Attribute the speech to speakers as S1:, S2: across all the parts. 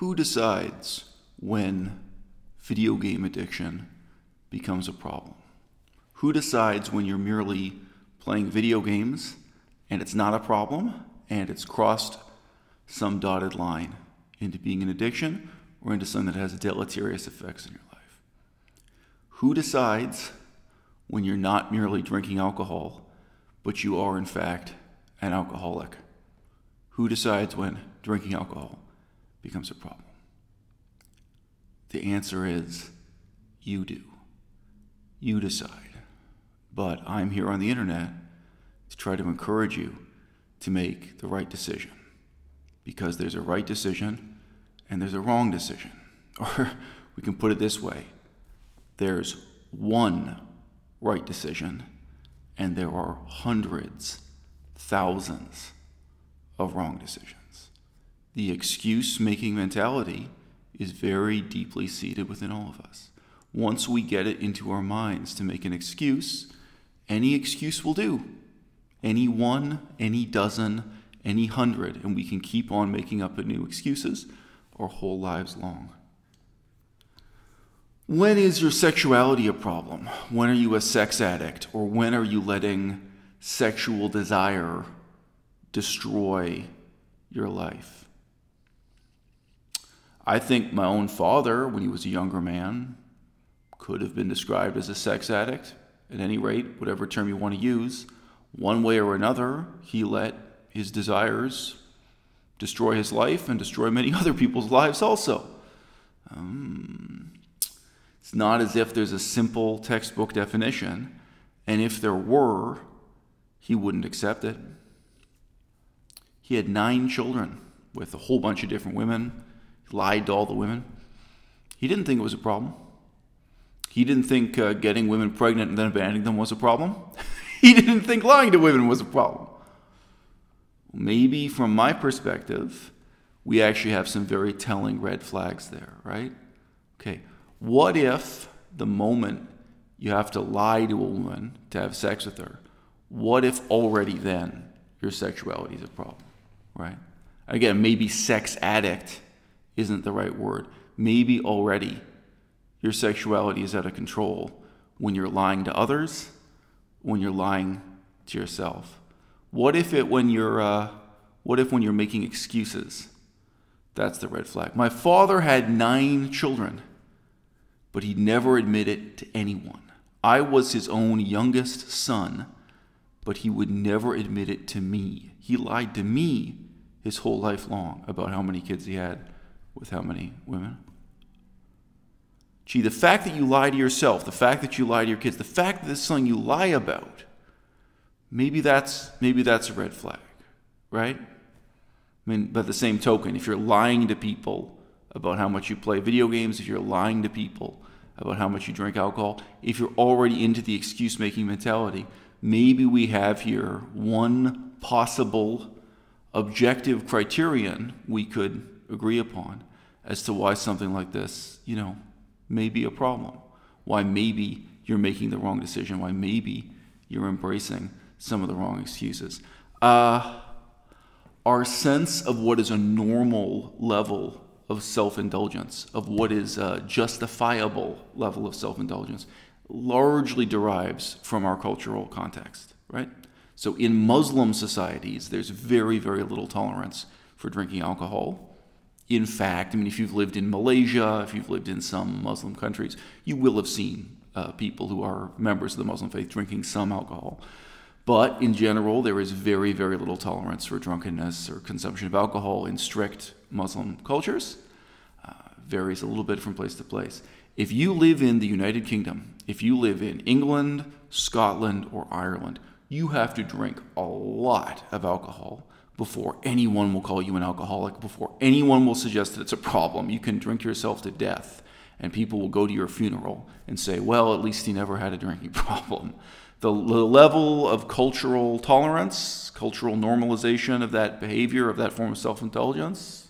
S1: Who decides when video game addiction becomes a problem? Who decides when you're merely playing video games and it's not a problem and it's crossed some dotted line into being an addiction or into something that has deleterious effects in your life? Who decides when you're not merely drinking alcohol, but you are in fact an alcoholic? Who decides when drinking alcohol becomes a problem? The answer is you do. You decide. But I'm here on the internet to try to encourage you to make the right decision. Because there's a right decision and there's a wrong decision. Or we can put it this way. There's one right decision and there are hundreds, thousands of wrong decisions. The excuse-making mentality is very deeply seated within all of us. Once we get it into our minds to make an excuse, any excuse will do. Any one, any dozen, any hundred, and we can keep on making up new excuses our whole lives long. When is your sexuality a problem? When are you a sex addict? Or when are you letting sexual desire destroy your life? I think my own father, when he was a younger man, could have been described as a sex addict. At any rate, whatever term you want to use, one way or another, he let his desires destroy his life and destroy many other people's lives also. It's not as if there's a simple textbook definition, and if there were, he wouldn't accept it. He had 9 children with a whole bunch of different women. He lied to all the women. He didn't think it was a problem. He didn't think getting women pregnant and then abandoning them was a problem. He didn't think lying to women was a problem. Maybe from my perspective, we actually have some very telling red flags there, right? Okay, what if the moment you have to lie to a woman to have sex with her, what if already then your sexuality is a problem, right? Again, maybe sex addict isn't the right word. Maybe already your sexuality is out of control when you're lying to others, when you're lying to yourself. What if when you're making excuses, that's the red flag? My father had 9 children, but he never admitted to anyone. I was his own youngest son, but he would never admit it to me. He lied to me his whole life long about how many kids he had with how many women. Gee, the fact that you lie to yourself, the fact that you lie to your kids, the fact that this is something you lie about, maybe that's a red flag, right? I mean, by the same token, if you're lying to people about how much you play video games, if you're lying to people about how much you drink alcohol, if you're already into the excuse-making mentality, maybe we have here one possible objective criterion we could agree upon as to why something like this, may be a problem. Why maybe you're making the wrong decision. Why maybe you're embracing some of the wrong excuses. Our sense of what is a normal level of self-indulgence, of what is a justifiable level of self-indulgence, largely derives from our cultural context, right? So in Muslim societies, there's very, very little tolerance for drinking alcohol. In fact, if you've lived in Malaysia, if you've lived in some Muslim countries, you will have seen people who are members of the Muslim faith drinking some alcohol. But in general, there is very, very little tolerance for drunkenness or consumption of alcohol in strict Muslim cultures. Varies a little bit from place to place. If you live in the United Kingdom, if you live in England, Scotland, or Ireland, you have to drink a lot of alcohol before anyone will call you an alcoholic, before anyone will suggest that it's a problem. You can drink yourself to death, and people will go to your funeral and say, well, at least he never had a drinking problem. The level of cultural tolerance, cultural normalization of that behavior, of that form of self-indulgence,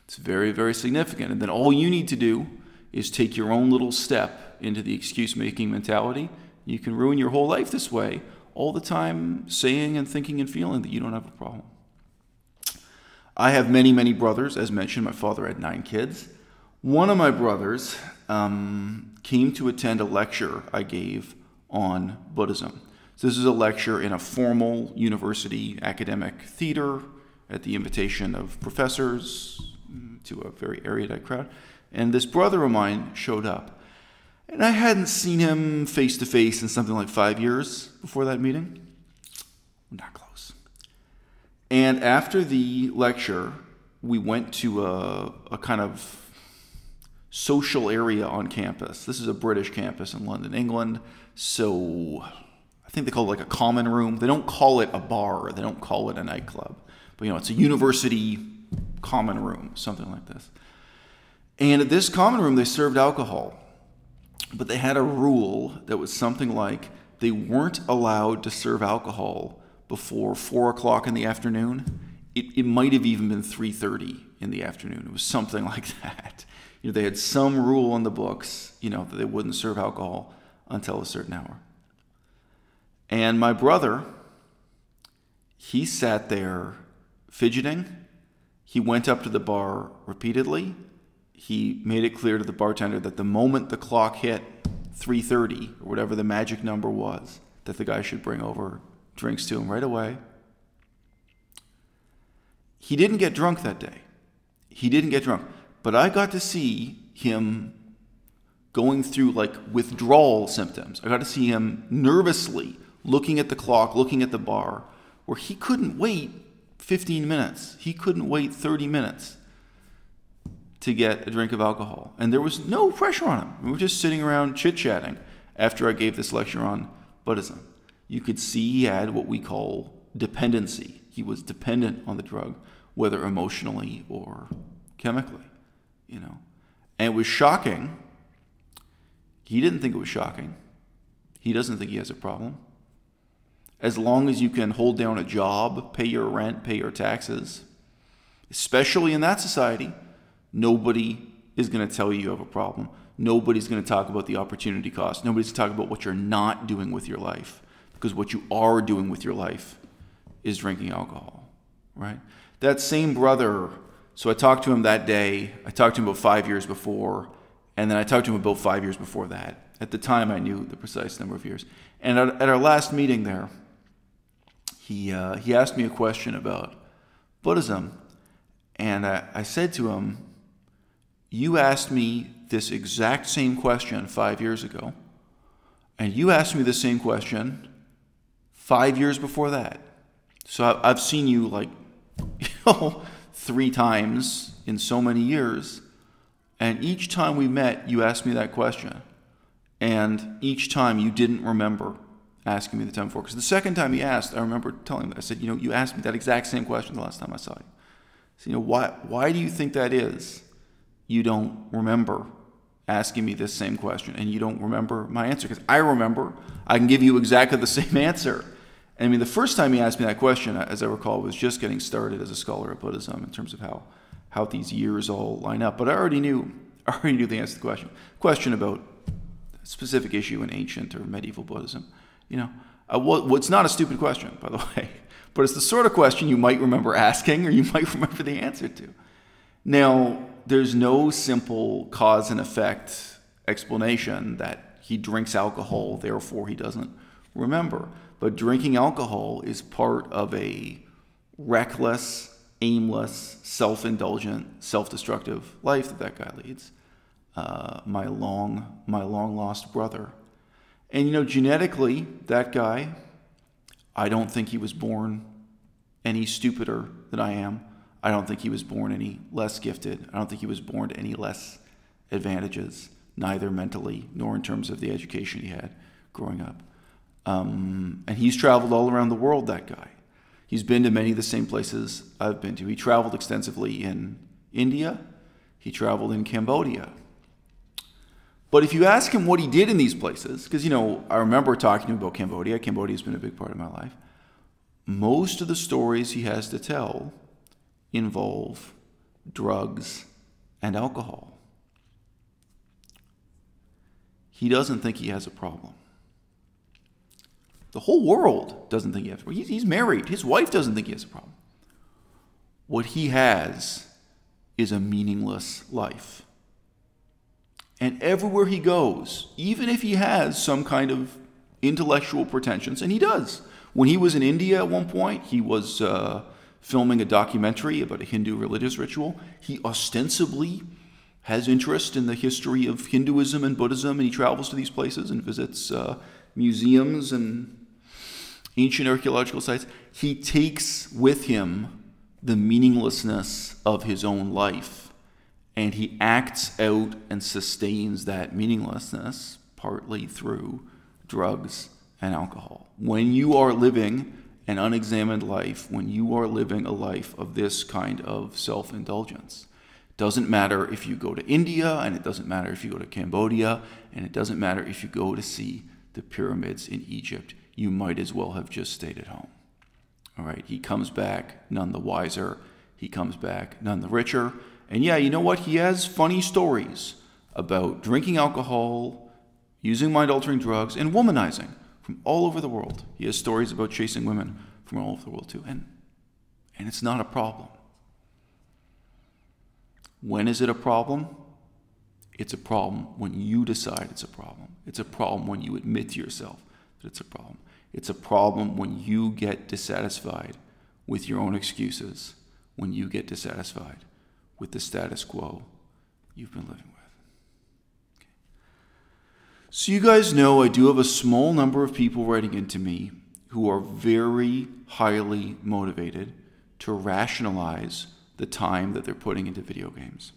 S1: it's very, very significant. And then all you need to do is take your own little step into the excuse-making mentality. You can ruin your whole life this way, all the time saying and thinking and feeling that you don't have a problem. I have many, many brothers. As mentioned, my father had 9 kids. One of my brothers came to attend a lecture I gave on Buddhism. So this is a lecture in a formal university academic theater at the invitation of professors to a very erudite crowd. And this brother of mine showed up. And I hadn't seen him face to face in something like 5 years before that meeting. Not close. And after the lecture, we went to a kind of social area on campus. This is a British campus in London, England. So I think they call it like a common room. They don't call it a bar. They don't call it a nightclub. But, it's a university common room, something like this. And at this common room, they served alcohol. But they had a rule that was something like they weren't allowed to serve alcohol before 4 o'clock in the afternoon. It might have even been 3:30 in the afternoon. It was something like that. They had some rule in the books, that they wouldn't serve alcohol until a certain hour. And my brother, he sat there fidgeting. He went up to the bar repeatedly. He made it clear to the bartender that the moment the clock hit 3:30, or whatever the magic number was, that the guy should bring over drinks to him right away. He didn't get drunk that day. He didn't get drunk. But I got to see him going through like withdrawal symptoms. I got to see him nervously looking at the clock, looking at the bar, where he couldn't wait 15 minutes. He couldn't wait 30 minutes to get a drink of alcohol. And there was no pressure on him. We were just sitting around chit-chatting after I gave this lecture on Buddhism. You could see he had what we call dependency. He was dependent on the drug, whether emotionally or chemically, And it was shocking. He didn't think it was shocking. He doesn't think he has a problem. As long as you can hold down a job, pay your rent, pay your taxes, especially in that society, nobody is going to tell you have a problem. Nobody's going to talk about the opportunity cost. Nobody's going to talk about what you're not doing with your life, because what you are doing with your life is drinking alcohol, right? That same brother, so I talked to him that day. I talked to him about 5 years before, and then I talked to him about 5 years before that. At the time, I knew the precise number of years. And at our last meeting there, he asked me a question about Buddhism, and I said to him, you asked me this exact same question 5 years ago, and you asked me the same question 5 years before that. So I've seen you 3 times in so many years, and each time we met, you asked me that question, and each time you didn't remember asking me the time before. Because the second time he asked, I remember telling him that. I said, you asked me that exact same question the last time I saw you. So, why do you think that is? You don't remember asking me this same question, and you don't remember my answer. Because I remember, I can give you exactly the same answer. And I mean, the first time he asked me that question, as I recall, was just getting started as a scholar of Buddhism in terms of how these years all line up. But I already knew the answer to the question. Question about a specific issue in ancient or medieval Buddhism. It's not a stupid question, by the way, but it's the sort of question you might remember asking, or you might remember the answer to. Now, there's no simple cause and effect explanation that he drinks alcohol, therefore he doesn't remember. But drinking alcohol is part of a reckless, aimless, self-indulgent, self-destructive life that guy leads. My long lost brother. And genetically, that guy, I don't think he was born any stupider than I am. I don't think he was born any less gifted. I don't think he was born to any less advantages, neither mentally nor in terms of the education he had growing up. And he's traveled all around the world, that guy. He's been to many of the same places I've been to. He traveled extensively in India. He traveled in Cambodia. But if you ask him what he did in these places, because, I remember talking to him about Cambodia. Cambodia's been a big part of my life. Most of the stories he has to tell involve drugs and alcohol. He doesn't think he has a problem. The whole world doesn't think he has a problem. He's married. His wife doesn't think he has a problem. what he has is a meaningless life. And everywhere he goes, even if he has some kind of intellectual pretensions, and he does. When he was in India at one point, he was filming a documentary about a Hindu religious ritual. He ostensibly has interest in the history of Hinduism and Buddhism, and he travels to these places and visits museums and ancient archaeological sites. He takes with him the meaninglessness of his own life, and he acts out and sustains that meaninglessness partly through drugs and alcohol. When you are living an unexamined life, when you are living a life of this kind of self-indulgence, it doesn't matter if you go to India, and it doesn't matter if you go to Cambodia, and it doesn't matter if you go to see the pyramids in Egypt. You might as well have just stayed at home. All right, he comes back none the wiser. He comes back none the richer. And yeah, you know what? He has funny stories about drinking alcohol, using mind-altering drugs, and womanizing from all over the world. He has stories about chasing women from all over the world too. And it's not a problem. When is it a problem? It's a problem when you decide it's a problem. It's a problem when you admit to yourself that it's a problem. It's a problem when you get dissatisfied with your own excuses, when you get dissatisfied with the status quo you've been living with. So you guys know I do have a small number of people writing into me who are very highly motivated to rationalize the time that they're putting into video games.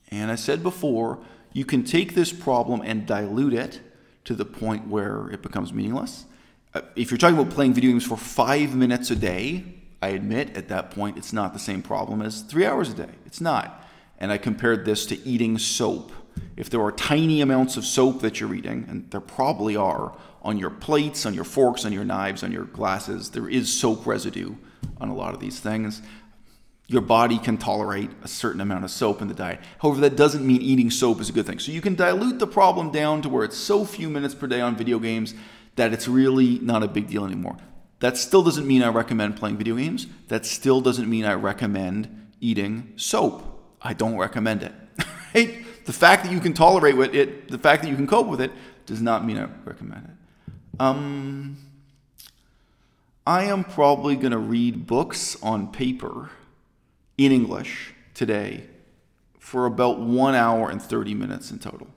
S1: And I said before, you can take this problem and dilute it to the point where it becomes meaningless. If you're talking about playing video games for 5 minutes a day, I admit at that point it's not the same problem as 3 hours a day. It's not. And I compared this to eating soap. If there are tiny amounts of soap that you're eating, and there probably are, on your plates, on your forks, on your knives, on your glasses, there is soap residue on a lot of these things. Your body can tolerate a certain amount of soap in the diet. However, that doesn't mean eating soap is a good thing. So you can dilute the problem down to where it's so few minutes per day on video games that it's really not a big deal anymore. That still doesn't mean I recommend playing video games. That still doesn't mean I recommend eating soap. I don't recommend it. Right? The fact that you can tolerate it, the fact that you can cope with it, does not mean I recommend it. I am probably going to read books on paper in English today for about 1 hour and 30 minutes in total.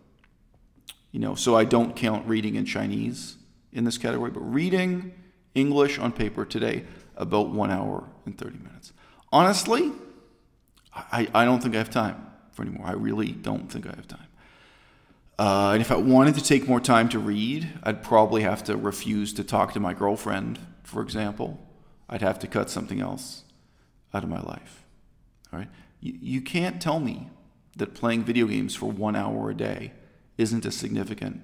S1: You know, so I don't count reading in Chinese in this category, but reading English on paper today, about 1 hour and 30 minutes. Honestly, I don't think I have time for anymore. I really don't think I have time. And if I wanted to take more time to read, I'd probably have to refuse to talk to my girlfriend, for example. I'd have to cut something else out of my life. All right? You can't tell me that playing video games for 1 hour a day isn't a significant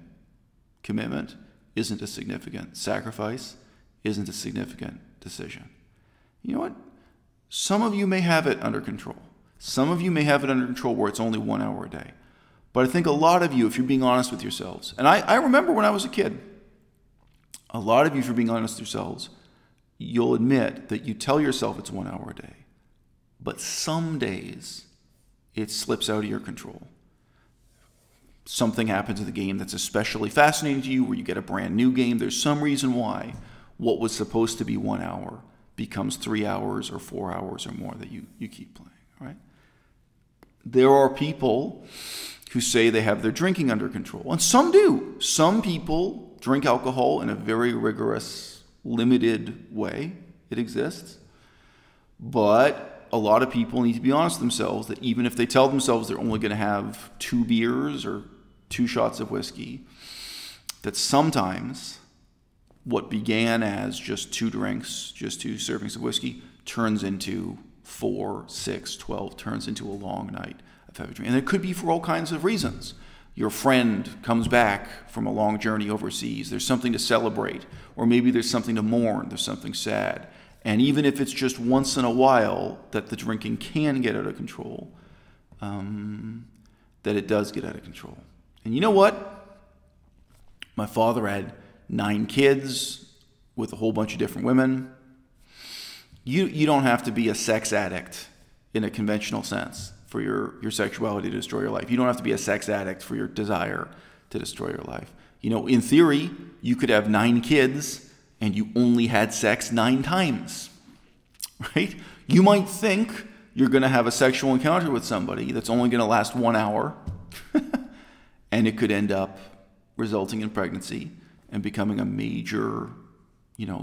S1: commitment, isn't a significant sacrifice, isn't a significant decision. You know what? Some of you may have it under control. Some of you may have it under control where it's only 1 hour a day. But I think a lot of you, if you're being honest with yourselves, and I remember when I was a kid, a lot of you, if you're being honest with yourselves, you'll admit that you tell yourself it's 1 hour a day. But some days, it slips out of your control. Something happens in the game that's especially fascinating to you, where you get a brand new game. There's some reason why what was supposed to be 1 hour becomes 3 hours or 4 hours or more that you keep playing, right? There are people who say they have their drinking under control, and some do. Some people drink alcohol in a very rigorous, limited way. It exists. But a lot of people need to be honest with themselves that even if they tell themselves they're only going to have 2 beers or 2 shots of whiskey, that sometimes what began as just 2 drinks, just 2 servings of whiskey, turns into 4, 6, 12, turns into a long night of heavy drinking. And it could be for all kinds of reasons. Your friend comes back from a long journey overseas. There's something to celebrate. Or maybe there's something to mourn. There's something sad. And even if it's just once in a while that the drinking can get out of control, that it does get out of control. And you know what? My father had 9 kids with a whole bunch of different women. You don't have to be a sex addict in a conventional sense for your sexuality to destroy your life. You don't have to be a sex addict for your desire to destroy your life. You know, in theory, you could have 9 kids and you only had sex 9 times, right? You might think you're going to have a sexual encounter with somebody that's only going to last 1 hour, and it could end up resulting in pregnancy and becoming a major,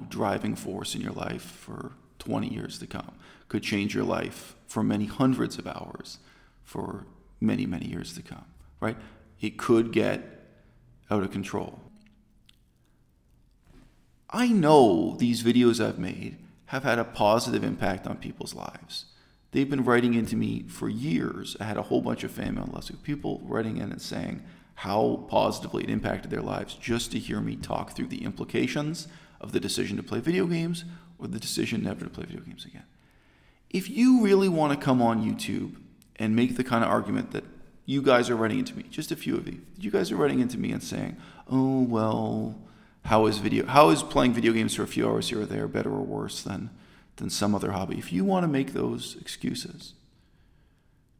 S1: driving force in your life for 20 years to come. Could change your life for many hundreds of hours for many, many years to come, right? It could get out of control. I know these videos I've made have had a positive impact on people's lives. They've been writing into me for years. I had a whole bunch of fan mail last week, people writing in and saying how positively it impacted their lives just to hear me talk through the implications of the decision to play video games or the decision never to play video games again. If you really want to come on YouTube and make the kind of argument that you guys are writing into me, just a few of you guys are writing into me and saying, oh, well, how is playing video games for a few hours here or there better or worse than some other hobby? If you want to make those excuses,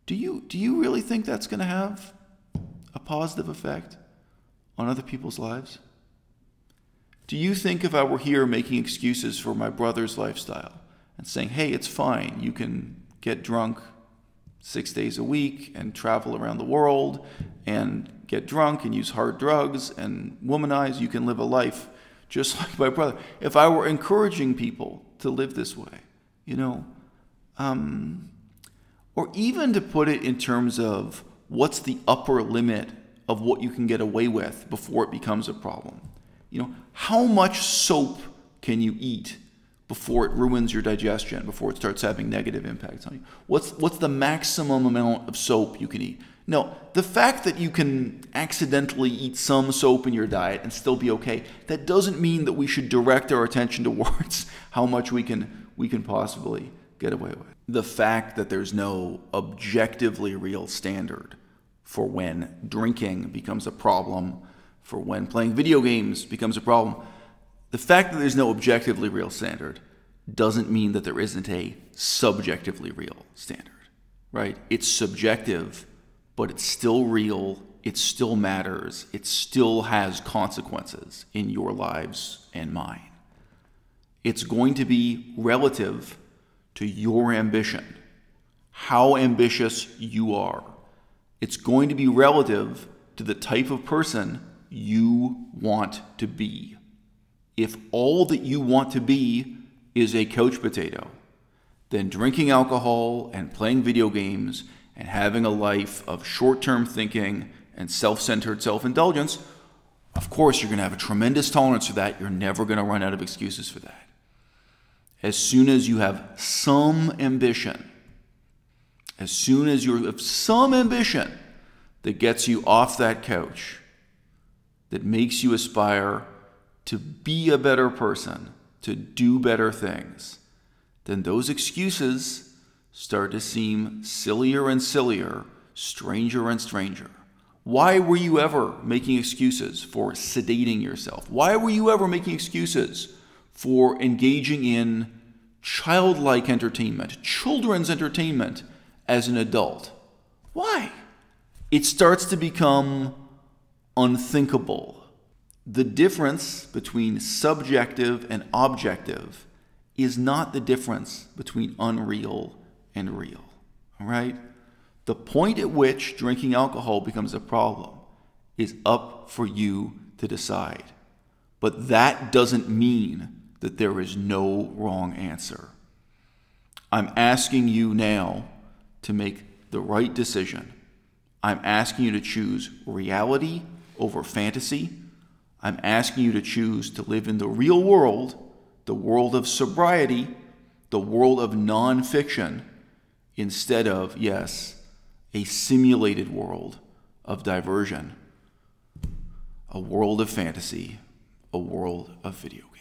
S1: do you really think that's going to have a positive effect on other people's lives? Do you think if I were here making excuses for my brother's lifestyle and saying, hey, it's fine, you can get drunk 6 days a week and travel around the world and get drunk and use hard drugs and womanize, you can live a life just like my brother. If I were encouraging people to live this way, or even to put it in terms of what's the upper limit of what you can get away with before it becomes a problem. How much soap can you eat before it ruins your digestion, before it starts having negative impacts on you? What's the maximum amount of soap you can eat? No, the fact that you can accidentally eat some soap in your diet and still be okay, that doesn't mean that we should direct our attention towards how much we can possibly get away with. The fact that there's no objectively real standard for when drinking becomes a problem, for when playing video games becomes a problem, the fact that there's no objectively real standard doesn't mean that there isn't a subjectively real standard, right? It's subjective, but it's still real, it still matters, it still has consequences in your lives and mine. It's going to be relative to your ambition, how ambitious you are. It's going to be relative to the type of person you want to be. If all that you want to be is a couch potato, then drinking alcohol and playing video games and having a life of short-term thinking and self-centered self-indulgence, of course you're going to have a tremendous tolerance for that. You're never going to run out of excuses for that. As soon as you have some ambition, as soon as you have some ambition that gets you off that couch, that makes you aspire to be a better person, to do better things, then those excuses start to seem sillier and sillier, stranger and stranger. Why were you ever making excuses for sedating yourself? Why were you ever making excuses for engaging in childlike entertainment, children's entertainment as an adult? Why? It starts to become unthinkable. The difference between subjective and objective is not the difference between unreal and real, all right? The point at which drinking alcohol becomes a problem is up for you to decide. But that doesn't mean that there is no wrong answer. I'm asking you now to make the right decision. I'm asking you to choose reality over fantasy. I'm asking you to choose to live in the real world, the world of sobriety, the world of nonfiction, instead of, yes, a simulated world of diversion, a world of fantasy, a world of video games.